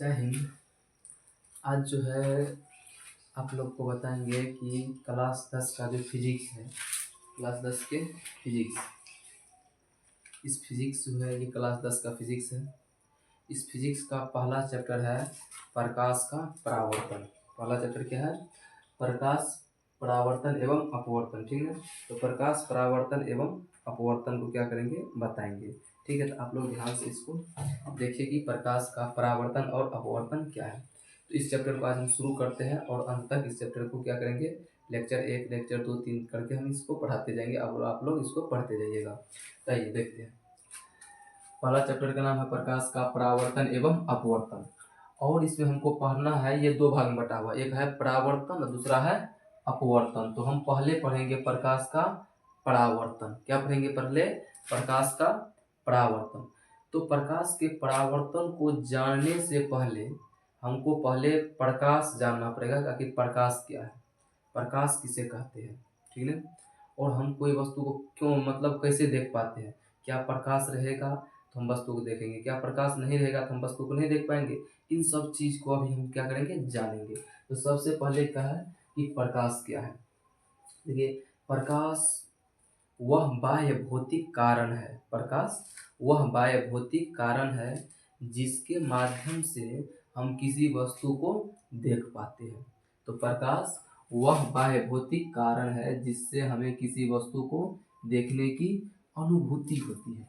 जय हिंद। आज जो है आप लोग को बताएंगे कि क्लास 10 का जो फिजिक्स है, क्लास 10 के फिजिक्स, इस फिजिक्स जो है ये क्लास 10 का फिजिक्स है। इस फिजिक्स का पहला चैप्टर है प्रकाश का परावर्तन। पहला चैप्टर क्या है? प्रकाश परावर्तन एवं अपवर्तन। ठीक है, तो प्रकाश परावर्तन एवं अपवर्तन को क्या करेंगे, बताएंगे। ठीक है, तो आप लोग ध्यान से इसको देखिए कि प्रकाश का परावर्तन और अपवर्तन क्या है। तो इस चैप्टर को आज हम शुरू करते हैं और अंत तक इस चैप्टर को क्या करेंगे, लेक्चर 1, लेक्चर 2, 3 करके हम इसको पढ़ाते जाएंगे और आप लोग इसको पढ़ते जाइएगा। तो आइए देखते हैं। पहला चैप्टर का नाम है प्रकाश का परावर्तन एवं अपवर्तन, और इसमें हमको पढ़ना है, ये दो भाग में बटा हुआ, एक है परावर्तन और दूसरा है अपवर्तन। तो हम पहले पढ़ेंगे प्रकाश का परावर्तन। क्या पढ़ेंगे? पहले प्रकाश का परावर्तन। तो प्रकाश के परावर्तन को जानने से पहले हमको पहले प्रकाश जानना पड़ेगा कि प्रकाश क्या है, प्रकाश किसे कहते हैं। ठीक है, और हम कोई वस्तु को क्यों, मतलब कैसे देख पाते हैं। क्या प्रकाश रहेगा तो हम वस्तु को देखेंगे, क्या प्रकाश नहीं रहेगा तो हम वस्तु को नहीं देख पाएंगे। इन सब चीज को अभी हम क्या करेंगे, जानेंगे। तो सबसे पहले क्या है कि प्रकाश क्या है। देखिए, प्रकाश वह बाह्य भौतिक कारण है। प्रकाश वह बाह्य भौतिक कारण है जिसके माध्यम से हम किसी वस्तु को देख पाते हैं। तो प्रकाश वह बाह्य भौतिक कारण है जिससे हमें किसी वस्तु को देखने की अनुभूति होती है।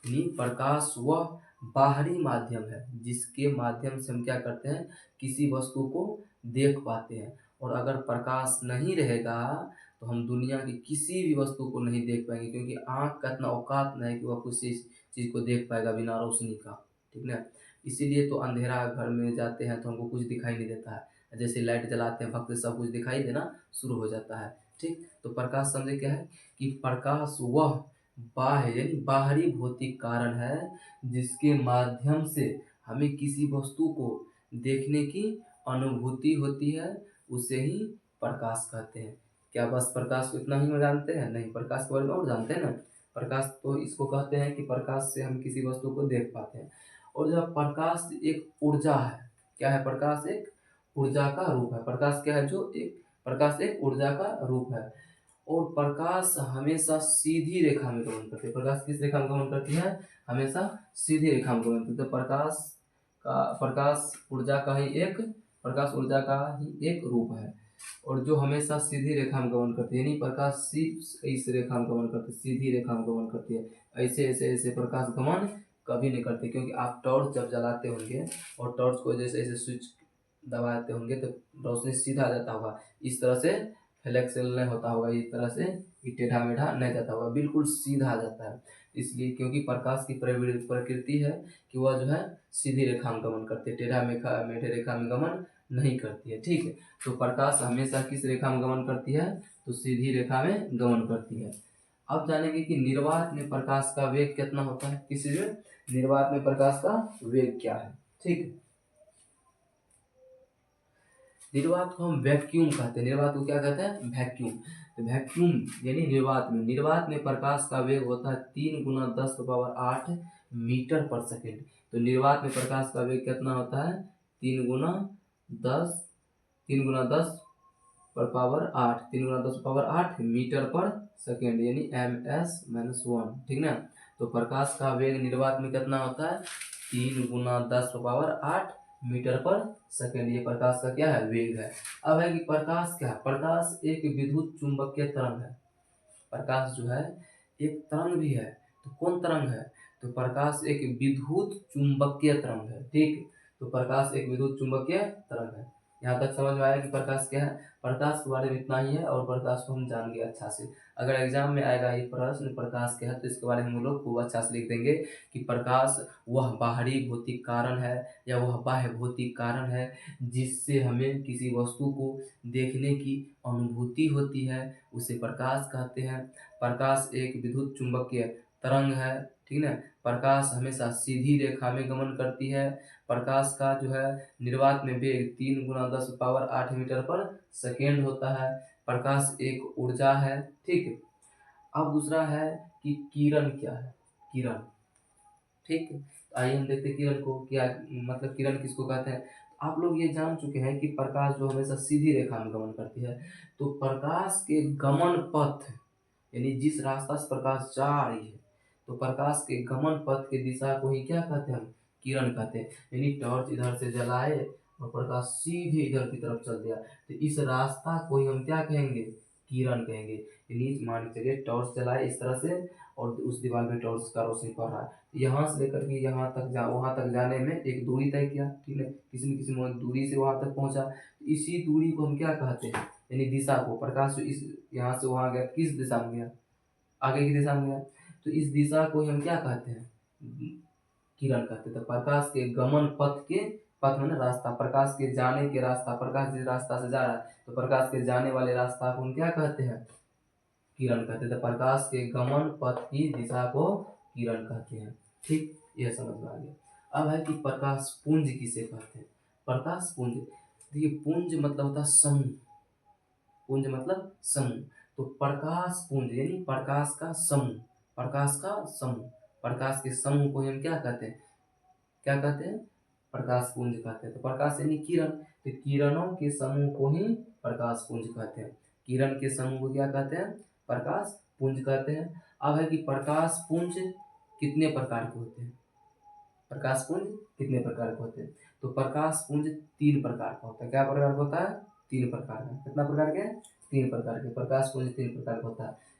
यानी प्रकाश वह बाहरी माध्यम है जिसके माध्यम से हम क्या करते हैं, किसी वस्तु को देख पाते हैं। और अगर प्रकाश नहीं रहेगा तो हम दुनिया की किसी भी वस्तु को नहीं देख पाएंगे, क्योंकि आँख का इतना औकात नहीं है कि वह किसी चीज़ को देख पाएगा बिना रोशनी का। ठीक ना, इसीलिए तो अंधेरा घर में जाते हैं तो हमको कुछ दिखाई नहीं देता है, जैसे लाइट जलाते हैं भक्त सब कुछ दिखाई देना शुरू हो जाता है। ठीक, तो प्रकाश समझे क्या है कि प्रकाश वह बाह्य यानी बाहरी भौतिक कारण है जिसके माध्यम से हमें किसी वस्तु को देखने की अनुभूति होती है, उसे ही प्रकाश कहते हैं। क्या बस प्रकाश को इतना ही जानते हैं? नहीं, प्रकाश के बारे में और जानते हैं ना। प्रकाश तो इसको कहते हैं कि प्रकाश से हम किसी वस्तु को देख पाते हैं। और जब प्रकाश एक ऊर्जा है, क्या है? प्रकाश एक ऊर्जा का रूप है। प्रकाश क्या है? जो एक प्रकाश एक ऊर्जा का रूप है। और प्रकाश हमेशा सीधी रेखा में गमन करती है। प्रकाश किस रेखा में गमन करती है? हमेशा सीधी रेखा में गमन करती है। तो प्रकाश ऊर्जा का ही एक प्रकाश ऊर्जा का ही एक रूप है, और जो हमेशा सीधी रेखा में गमन करती है। यानी प्रकाश सिर्फ इस रेखा में गमन करती है, सीधी रेखा में गमन करती है। ऐसे ऐसे ऐसे प्रकाश गमन कभी नहीं करती, क्योंकि आप टॉर्च जब जलाते होंगे और टॉर्च को जैसे ऐसे स्विच दबाते होंगे तो रोशनी सीधा आ जाता होगा, इस तरह से फ्लेक्सिबल नहीं होता होगा, इस तरह से टेढ़ा मेढ़ा नहीं जाता होगा, बिल्कुल सीधा आ जाता है। इसलिए क्योंकि प्रकाश की प्रकृति है कि वह जो है सीधी रेखा में गमन करती है, टेढ़ा मेढ़े रेखा में गमन नहीं करती है। ठीक है, तो प्रकाश हमेशा किस रेखा में गमन करती है? तो सीधी रेखा में गमन करती है। अब जानेंगे कि निर्वात में प्रकाश का वेग कितना होता है। किसी में निर्वात में प्रकाश का वेग क्या है? ठीक है, निर्वात को हम वैक्यूम कहते हैं। निर्वात को क्या कहते हैं? वैक्यूम। तो वैक्यूम यानी निर्वात में प्रकाश का वेग होता है 3 गुना 10⁸ मीटर पर सेकेंड। तो निर्वात में प्रकाश का वेग कितना होता है? 3 गुना 10 3 गुना 10 पर पावर 8 3 गुना 10 पावर 8 मीटर पर सेकेंड, यानी ms-1। ठीक ना, तो प्रकाश का वेग निर्वात में कितना होता है? 3 गुना 10⁸ मीटर पर सेकेंड। ये प्रकाश का क्या है? वेग है। अब है कि प्रकाश क्या है? प्रकाश एक विद्युत चुंबकीय तरंग है। प्रकाश जो है एक तरंग भी है। तो कौन तरंग है? तो प्रकाश एक विद्युत चुंबकीय तरंग है। ठीक, तो प्रकाश एक विद्युत चुंबकीय तरंग है। यहाँ तक समझ में आया कि प्रकाश क्या है? प्रकाश के बारे में इतना ही है, और प्रकाश को हम जान गए अच्छा से। अगर एग्जाम में आएगा ये प्रश्न प्रकाश क्या है, तो इसके बारे में हम लोग खूब अच्छा से लिख देंगे कि प्रकाश वह बाहरी भौतिक कारण है या वह बाह्य भौतिक कारण है जिससे हमें किसी वस्तु को देखने की अनुभूति होती है, उसे प्रकाश कहते हैं। प्रकाश एक विद्युत चुंबकीय तरंग है। ठीक है, प्रकाश हमेशा सीधी रेखा में गमन करती है। प्रकाश का जो है निर्वात में वेग 3 गुना 10⁸ मीटर पर सेकेंड होता है। प्रकाश एक ऊर्जा है। ठीक, अब दूसरा है कि किरण क्या है? किरण। ठीक, आइए हम देखते हैं किरण को, क्या मतलब किरण किसको कहते हैं। आप लोग ये जान चुके हैं कि प्रकाश जो हमेशा सीधी रेखा में गमन करती है, तो प्रकाश के गमन पथ यानी जिस रास्ता से प्रकाश जा रही है, तो प्रकाश के गमन पथ की दिशा को ही क्या कहते हैं, हम किरण कहते हैं। यानी टॉर्च इधर से जलाए और प्रकाश सीधे इधर की तरफ चल दिया, तो इस रास्ता को ही हम क्या कहेंगे, किरण कहेंगे। यानी मान के चलिए टॉर्च जलाए इस तरह से और उस दीवार में टॉर्च का रोशनी पड़ रहा है, यहाँ से लेकर के यहाँ तक वहाँ तक जाने में एक दूरी तय किया, ठीक है, किसी न किसी दूरी से वहाँ तक पहुँचा, इसी दूरी को हम क्या कहते हैं, यानी दिशा को। प्रकाश जो इस यहाँ से वहाँ गया, किस दिशा में गया, आगे की दिशा में गया, तो इस दिशा को हम क्या कहते हैं, किरण कहते हैं। तो प्रकाश के गमन पथ के, पथ में रास्ता, प्रकाश के जाने के रास्ता, प्रकाश जिस रास्ता से जा रहा है, तो प्रकाश के जाने वाले रास्ता को हम क्या कहते हैं, किरण कहते हैं। तो प्रकाश के गमन पथ की दिशा को किरण कहते हैं। ठीक, यह समझ में आ गया। अब है कि प्रकाश पुंज किसे कहते हैं। प्रकाश पुंज, देखिए पुंज मतलब होता है समूह, पुंज मतलब समूह। तो प्रकाश पुंज यानी प्रकाश का समूह, प्रकाश का समूह, प्रकाश के समूह को हम क्या कहते हैं, क्या कहते हैं, प्रकाश पुंज कहते हैं। तो प्रकाश यानी किरण, तो किरणों के समूह को ही प्रकाश पुंज कहते हैं। किरण के समूह को क्या कहते हैं, प्रकाश पुंज कहते हैं। अब है कि प्रकाश पुंज कितने प्रकार के होते हैं, प्रकाश पुंज कितने प्रकार के होते हैं। तो प्रकाश पुंज 3 प्रकार का होता है। क्या प्रकार का होता है, 3 प्रकार का। कितना प्रकार के, 3 प्रकार के प्रकाश पुंज 3 प्रकार का होता है।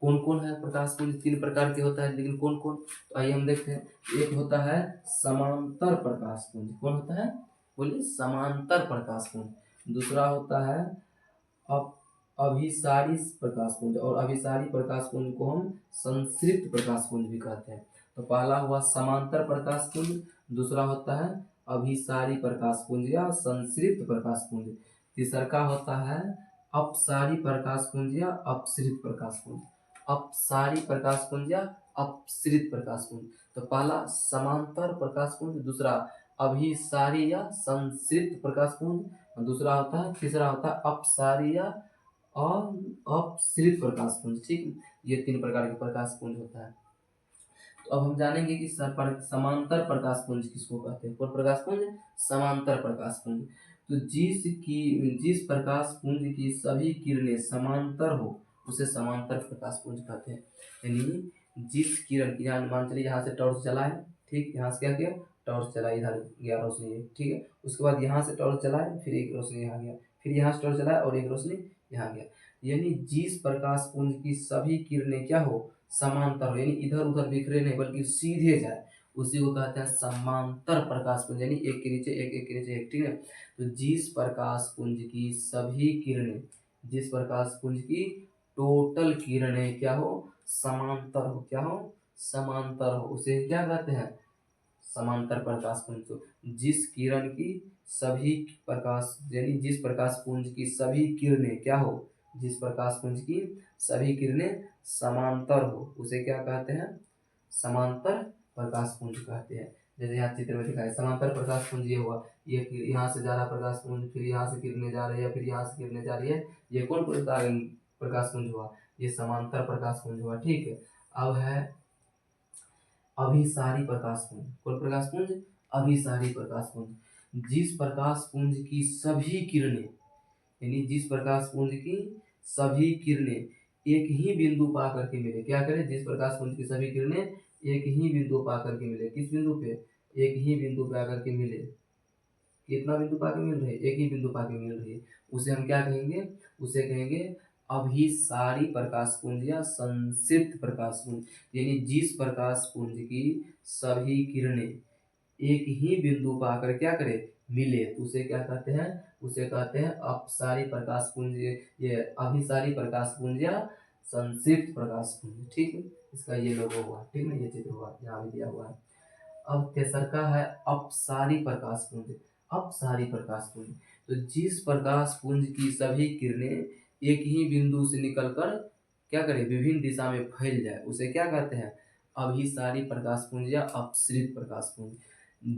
कौन कौन है प्रकाश पुंज 3 प्रकार के होता है, लेकिन कौन कौन, तो आइए हम देखते हैं। एक होता है समांतर प्रकाश पुंज, कौन होता है, बोलिए, समांतर प्रकाश पुंज। दूसरा होता है अब अभिसारी प्रकाश पुंज, और अभिसारी प्रकाश पुंज को हम संश्रिप्त प्रकाश पुंज भी कहते हैं। तो पहला हुआ समांतर प्रकाश पुंज, दूसरा होता है अभिसारी प्रकाश पुंज या संश्रिप्त प्रकाश पुंज, तीसरा का होता है अपसारी प्रकाश पुंज या अपसृत प्रकाश पुंज, अपसारी प्रकाश पुंज या अपसृत प्रकाश पुंज। तो पहला समांतर प्रकाश पुंज, दूसरा अभिसारी या संश्रिप्त प्रकाश पुंज, और दूसरा होता है, तीसरा होता है अपसारी या अपसृत प्रकाश पुंज। ठीक, ये 3 प्रकार के प्रकाश पुंज होता है। तो अब हम जानेंगे कि समांतर प्रकाश पुंज किसको कहते हैं। कौन प्रकाश पुंज, समांतर प्रकाश पुंज। तो जिस प्रकाश पुंज की सभी किरणें समांतर हो उसे समांतर प्रकाश पुंज कहते हैं। यानी जिस किरण की, यहाँ मान चलिए यहाँ से टॉर्च जलाए, ठीक, यहाँ से क्या किया, टॉर्च जलाई, इधर गया रोशनी, ठीक है, उसके बाद यहाँ से टॉर्च जलाए, फिर एक रोशनी यहाँ गया, फिर यहाँ से टॉर्च जलाए और एक रोशनी यहाँ गया। यानी जिस प्रकाश पुंज की सभी किरणें क्या हो, समांतर हो, यानी इधर उधर बिखरे नहीं बल्कि सीधे जाए, उसी को कहते हैं समांतर प्रकाश पुंज, यानी एक के नीचे एक, एक के नीचे एक, ठीक है। तो जिस प्रकाश पुंज की सभी किरणें, जिस प्रकाश पुंज की टोटल किरणें क्या हो, समांतर हो, क्या हो, समांतर हो, उसे क्या कहते हैं, समांतर प्रकाश पुंज। तो जिस किरण की सभी प्रकाश, यानी जिस प्रकाश पुंज की सभी किरणें क्या हो, जिस प्रकाश पुंज की सभी किरणें समांतर हो उसे क्या कहते हैं, समांतर प्रकाश पुंज कहते हैं। जैसे यहाँ चित्र में दिखा है समांतर प्रकाश पुंज, ये हुआ, ये यहाँ से जा रहा प्रकाश पुंज, फिर यहाँ से किरणें जा रही है, फिर यहाँ से किरणें जा रही है, ये कौन प्रकाश पुंज हुआ, ये समांतर प्रकाश पुंज हुआ। ठीक है, अब है अभिसारी प्रकाश पुंज। कौन प्रकाश पुंज, अभिसारी प्रकाश पुंज। जिस प्रकाश पुंज की सभी किरणें, यानी जिस प्रकाश पुंज की सभी किरणें एक ही बिंदु पा करके मिले, क्या करें, जिस प्रकाश पुंज की सभी किरणें एक ही बिंदु पा करके मिले, किस बिंदु पे, एक ही बिंदु पे आकर के मिले, कितना बिंदु पा के मिल रहे, एक ही बिंदु पा के मिल रही है, उसे हम क्या कहेंगे, उसे कहेंगे अभिसारी प्रकाश पुंज या संक्षिप्त प्रकाश पुंज। यानी जिस प्रकाश पुंज की सभी किरणें एक ही बिंदु पर आकर क्या करे, मिले, तो उसे क्या कहते हैं, उसे कहते हैं अपसारी प्रकाश पुंज, ये अभिसारी प्रकाश पुंज या संक्षिप्त प्रकाश पुंज। ठीक है, इसका ये लोगो हुआ, ठीक है, ये चित्र हुआ, यहाँ भी दिया हुआ है। अब तेसरका है अपसारी प्रकाश पुंज, अपसारी प्रकाश पुंज। तो जिस प्रकाश पुंज की सभी किरणें एक ही बिंदु से निकलकर क्या करे, विभिन्न दिशा में फैल जाए, उसे क्या कहते हैं, अभिसारी प्रकाश पुंज या अपसृत प्रकाश पुंज।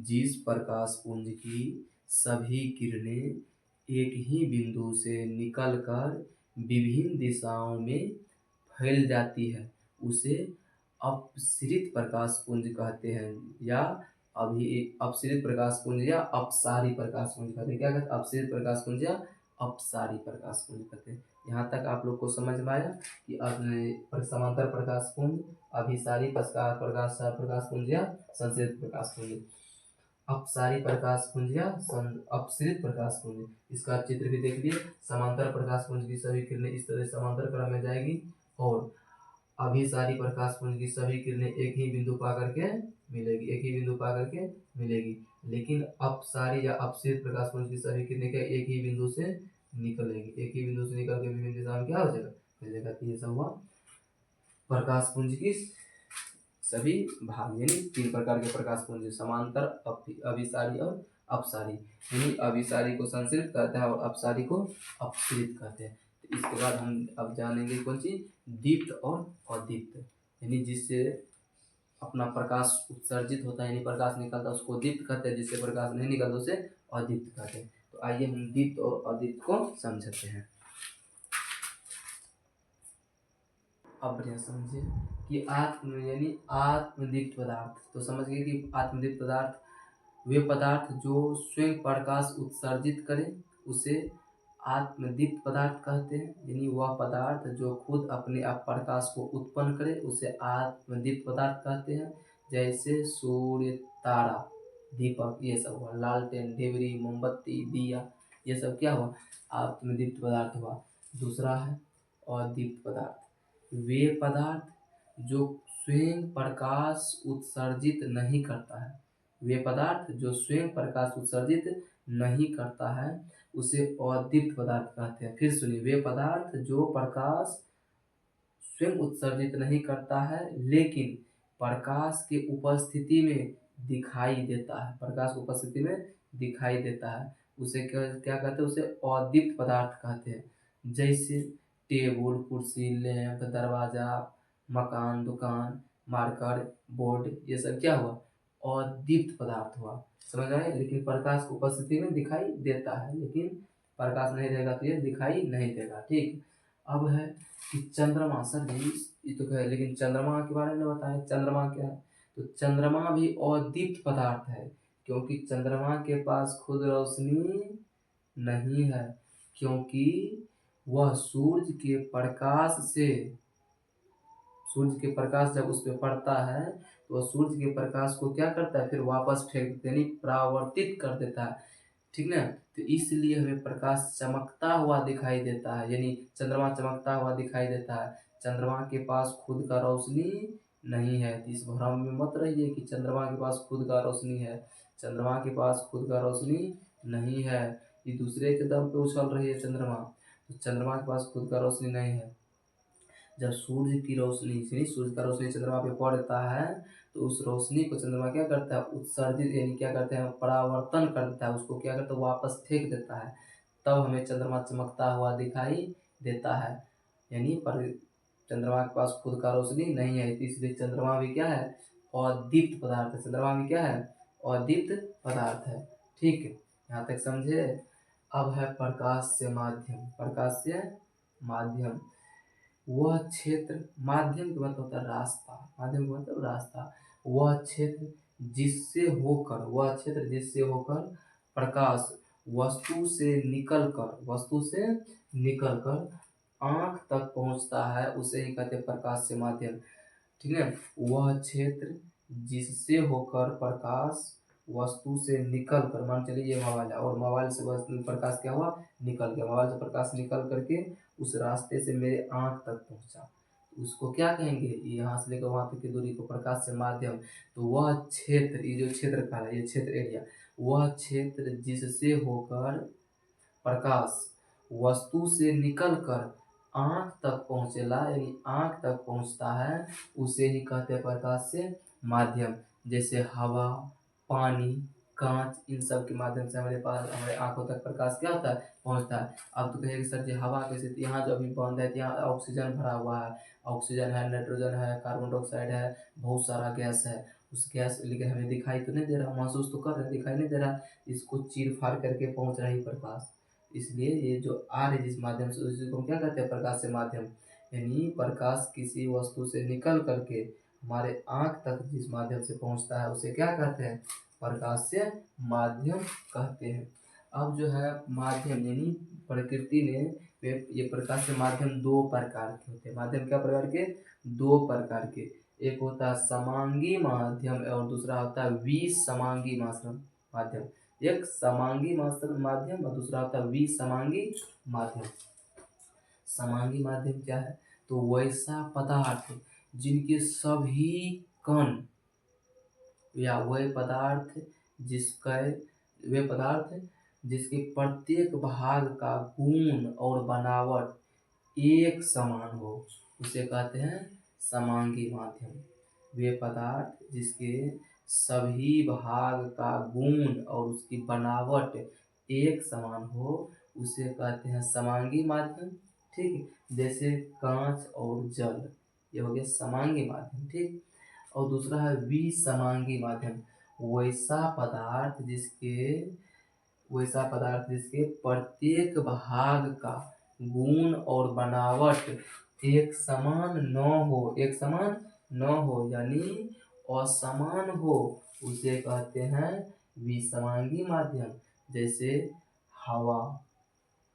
जिस प्रकाश पुंज की सभी किरणें एक ही बिंदु से निकलकर विभिन्न दिशाओं में फैल जाती है उसे अपसृत प्रकाश पुंज कहते हैं या अभी अपसरित प्रकाश पुंज या अपसारी प्रकाश पुंज कहते हैं। क्या कहते हैं? अपसरित प्रकाश पुंज या अपसारी प्रकाश पुंज कहते हैं। यहाँ तक आप लोग को समझ में आया कि समांतर प्रकाश पुंज, अभिसारी प्रकाश पुंज या संश्रित प्रकाश पुंज। अपसारी प्रकाश पुंज या अपसरित प्रकाश पुंज, इसका चित्र भी देख लिए। समांतर प्रकाश पुंज की सभी किरणें इस तरह समांतर क्रम में जाएगी और अभिसारी प्रकाश पुंज की सभी किरणें एक ही बिंदु पा करके मिलेगी। लेकिन अपसारी या अपसरित प्रकाश पुंज की सभी किरणें क्या एक ही बिंदु से निकलेगी। एक ही बिंदु से निकल के विभिन्न दिशा में क्या हो जाएगा? ये सब हुआ प्रकाश पुंज की सभी भाग, यानी 3 प्रकार के प्रकाश पुंज, समांतर, अभिसारी और अपसारी। यानी अभिसारी को संश्रित कहते हैं और अपसारी को अपसरित कहते हैं। तो इसके बाद हम अब जानेंगे कौन सी? दीप्त और अदीप्त। यानी जिससे अपना प्रकाश उत्सर्जित होता है, यानी प्रकाश निकलता है, उसको दीप्त कहते हैं। जिससे प्रकाश नहीं निकलता उसे अदीप्त कहते हैं। तो आइए हम दीप्त और अदीप्त को समझते हैं। अब बढ़िया समझिए कि यानी आत्मदीप्त पदार्थ। तो समझ गए कि आत्मदीप्त पदार्थ वे पदार्थ जो स्वयं प्रकाश उत्सर्जित करे उसे आत्मदीप्त पदार्थ कहते हैं। यानी वह पदार्थ जो खुद अपने आप प्रकाश को उत्पन्न करे उसे आत्मदीप्त पदार्थ कहते हैं। जैसे सूर्य, तारा, दीपक, ये सब हुआ। लालटेन, डिबरी, मोमबत्ती, दिया, ये सब क्या हुआ? आत्मदीप्त पदार्थ हुआ। दूसरा है अदीप्त पदार्थ। वे पदार्थ जो स्वयं प्रकाश उत्सर्जित नहीं करता है, वे पदार्थ जो स्वयं प्रकाश उत्सर्जित नहीं करता है उसे अदीप्त पदार्थ कहते हैं। फिर सुनिए, वे पदार्थ जो प्रकाश स्वयं उत्सर्जित नहीं करता है लेकिन प्रकाश के उपस्थिति में दिखाई देता है, प्रकाश की उपस्थिति में दिखाई देता है, उसे क्या कहते हैं? उसे अदीप्त पदार्थ कहते हैं। जैसे टेबल, कुर्सी, लैंप, दरवाजा, मकान, दुकान, मार्कर, बोर्ड, ये सब क्या हुआ? अदीप्त पदार्थ हुआ। समझ आए? लेकिन प्रकाश की उपस्थिति में दिखाई देता है, लेकिन प्रकाश नहीं रहेगा तो ये दिखाई नहीं देगा। ठीक। अब है कि चंद्रमा। सर जी ये तो है, लेकिन चंद्रमा के बारे में बताएं, चंद्रमा क्या है? तो चंद्रमा भी अदीप्त पदार्थ है, क्योंकि चंद्रमा के पास खुद रोशनी नहीं है, क्योंकि वह सूर्य के प्रकाश जब उस पर पड़ता है तो वह सूर्य के प्रकाश को क्या करता है? फिर वापस फेंक देता है, यानी परावर्तित कर देता है। ठीक ना? तो इसलिए हमें प्रकाश चमकता हुआ दिखाई देता है, यानी चंद्रमा चमकता हुआ दिखाई देता है। चंद्रमा के पास खुद का रोशनी नहीं है। तो इस भ्रम में मत रहिए कि चंद्रमा के पास खुद का रोशनी है। चंद्रमा के पास खुद का रोशनी नहीं है, ये दूसरे के दम पे उछल रही है चंद्रमा। तो चंद्रमा के पास खुद का रोशनी नहीं है। जब सूर्य की रोशनी सूर्य का रोशनी चंद्रमा पे पड़ता है तो उस रोशनी को चंद्रमा क्या करता है? उत्सर्जित, यानी क्या करते हैं? परावर्तन कर देता है, उसको क्या करता है? वापस फेंक देता है। तब हमें चंद्रमा चमकता हुआ दिखाई देता है। यानी पर चंद्रमा के पास खुद का रोशनी नहीं है, इसलिए चंद्रमा भी क्या है? अदीप्त पदार्थ है। चंद्रमा भी क्या है? अदीप्त पदार्थ है। ठीक है, यहाँ तक समझे। अब है प्रकाश से माध्यम। प्रकाश से माध्यम वह क्षेत्र, माध्यम का मतलब होता है रास्ता, माध्यम का मतलब रास्ता। वह क्षेत्र जिससे होकर प्रकाश वस्तु से निकलकर आँख तक पहुँचता है उसे ही कहते हैं प्रकाश से माध्यम। ठीक है, वह क्षेत्र जिससे होकर प्रकाश वस्तु से निकल कर, मान चलिए ये मोबाइल है और मोबाइल से प्रकाश क्या हुआ? निकल गया। मोबाइल से प्रकाश निकल करके उस रास्ते से मेरे आँख तक पहुँचा, उसको क्या कहेंगे? यहाँ से लेकर वहाँ तक की दूरी को प्रकाश से माध्यम। तो वह क्षेत्र, ये जो क्षेत्र का है, ये क्षेत्र एरिया, वह क्षेत्र जिससे होकर प्रकाश वस्तु से निकलकर आँख तक पहुँचेला, यानी आँख तक पहुँचता है, उसे ही कहते हैं प्रकाश से माध्यम। जैसे हवा, पानी, कांच, इन सब के माध्यम से हमारे आँखों तक प्रकाश क्या होता है? पहुँचता है। अब तो कहेंगे सर जी हवा कैसे? यहाँ जो अभी बंद है, यहाँ ऑक्सीजन भरा हुआ है, ऑक्सीजन है, नाइट्रोजन है, कार्बन डाइऑक्साइड है, बहुत सारा गैस है। उस गैस, लेकिन हमें दिखाई तो नहीं दे रहा, महसूस तो कर रहे, दिखाई नहीं दे रहा, इसको चीर फाड़ करके पहुँच रही प्रकाश। इसलिए ये जो आ रही जिस माध्यम से, उसी को हम क्या कहते हैं? प्रकाश से माध्यम। यानी प्रकाश किसी वस्तु से निकल करके हमारे आँख तक जिस माध्यम से पहुँचता है उसे क्या कहते हैं? प्रकाशीय माध्यम कहते हैं। अब जो है माध्यम यानी प्रकृति ने ये प्रकाशीय माध्यम दो प्रकार के होते हैं। माध्यम क्या प्रकार के? दो प्रकार के। एक होता है समांगी माध्यम और दूसरा होता है विसमांगी माध्यम। एक समांगी माध्यम और दूसरा होता है विसमांगी माध्यम। समांगी माध्यम क्या है? तो वैसा पदार्थ जिनके सभी कण या वे पदार्थ जिसके प्रत्येक भाग का गुण और बनावट एक समान हो, उसे कहते हैं समांगी माध्यम। वे पदार्थ जिसके सभी भाग का गुण और उसकी बनावट एक समान हो, उसे कहते हैं समांगी माध्यम। ठीक है, जैसे कांच और जल, ये हो गया समांगी माध्यम। ठीक, और दूसरा है विसमांगी माध्यम। वैसा पदार्थ जिसके प्रत्येक भाग का गुण और बनावट एक समान न हो यानी असमान हो, उसे कहते हैं विसमांगी माध्यम। जैसे हवा,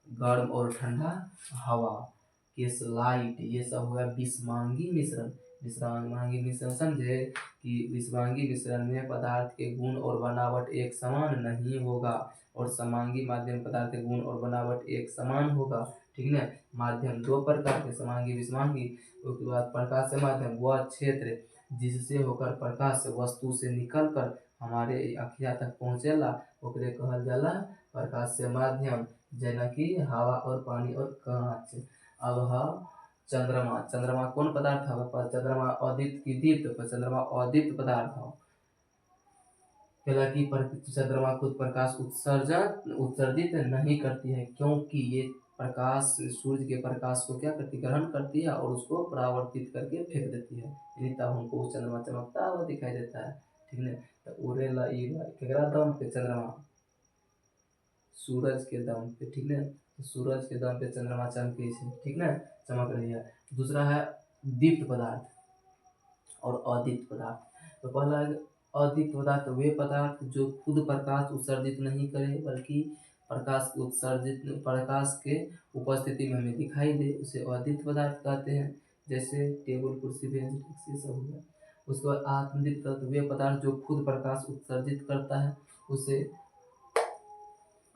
गर्म और ठंडा हवा, लाइट, ये सब हुआ विसमांगी मिश्रण। विसमांगी मिश्रण समझे कि विसमांगी मिश्रण में पदार्थ के गुण और बनावट एक समान नहीं होगा और समांगी माध्यम पदार्थ के गुण और बनावट एक समान होगा। ठीक है, माध्यम दो प्रकार के, समांगी विसमांगी। उसके बाद प्रकाश माध्यम वह क्षेत्र जिससे होकर प्रकाश वस्तु से निकलकर हमारे अखिया तक पहुँचेला, ओकरे कहल जाला प्रकाश माध्यम। जैना कि हवा और पानी और कांच। अब है चंद्रमा। चंद्रमा कौन पदार्थ है? चंद्रमा अदीप्त की दीप्त, चंद्रमा अदीप्त पदार्थ है। हालांकि चंद्रमा खुद प्रकाश उत्सर्जित नहीं करती है, क्योंकि ये प्रकाश सूर्य के प्रकाश को क्या करती, ग्रहण करती है और उसको परावर्तित करके फेंक देती है। तब हमको चंद्रमा चमकता हुआ दिखाई देता है। ठीक है, तो उड़ेला केकरा दम पे? चंद्रमा, सूरज के दम पे। ठीक है, तो सूरज के दम पे चंद्रमा चमके से, ठीक ना, चमक रही है। दूसरा है दीप्त पदार्थ और अदीप्त पदार्थ। तो पहला है अदीप्त पदार्थ, वे पदार्थ जो खुद प्रकाश उत्सर्जित नहीं करे बल्कि प्रकाश के उपस्थिति में हमें दिखाई दे, उसे अदीप्त पदार्थ कहते हैं। जैसे टेबल, कुर्सी, बेंच, ये सब हो गया। उसके बाद आत्मदीप्त पदार्थ, वे पदार्थ जो खुद प्रकाश उत्सर्जित करता है, उसे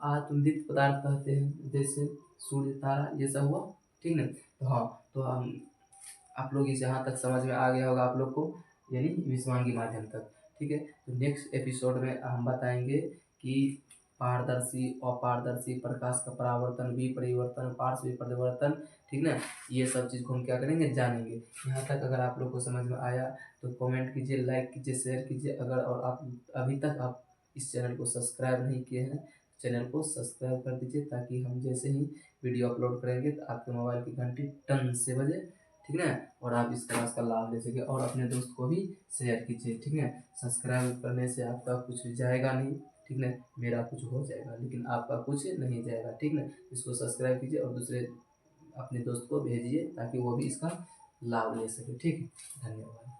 आत्मदीप्त पदार्थ कहते हैं। जैसे सूर्य, तारा, ये सब हुआ। ठीक है, तो हाँ, तो हम आप लोग इसे यहाँ तक समझ में आ गया होगा आप लोग को, यानी विसमांगी माध्यम तक। ठीक है, तो नेक्स्ट एपिसोड में हम बताएंगे कि पारदर्शी, अपारदर्शी, प्रकाश का परावर्तन, विपरिवर्तन, पार्श्व परिवर्तन। ठीक ना, ये सब चीज़ को हम क्या करेंगे, जानेंगे। यहाँ तक अगर आप लोग को समझ में आया तो कमेंट कीजिए, लाइक कीजिए, शेयर कीजिए। अगर और आप अभी तक आप इस चैनल को सब्सक्राइब नहीं किए हैं, चैनल को सब्सक्राइब कर दीजिए, ताकि हम जैसे ही वीडियो अपलोड करेंगे तो आपके मोबाइल की घंटी टन से बजे। ठीक है, और आप इस क्लास का लाभ ले सके, और अपने दोस्त को भी शेयर कीजिए। ठीक है, सब्सक्राइब करने से आपका कुछ जाएगा नहीं, ठीक है, मेरा कुछ हो जाएगा लेकिन आपका कुछ नहीं जाएगा। ठीक है, इसको सब्सक्राइब कीजिए और दूसरे अपने दोस्त को भेजिए ताकि वो भी इसका लाभ ले सके। ठीक है, धन्यवाद।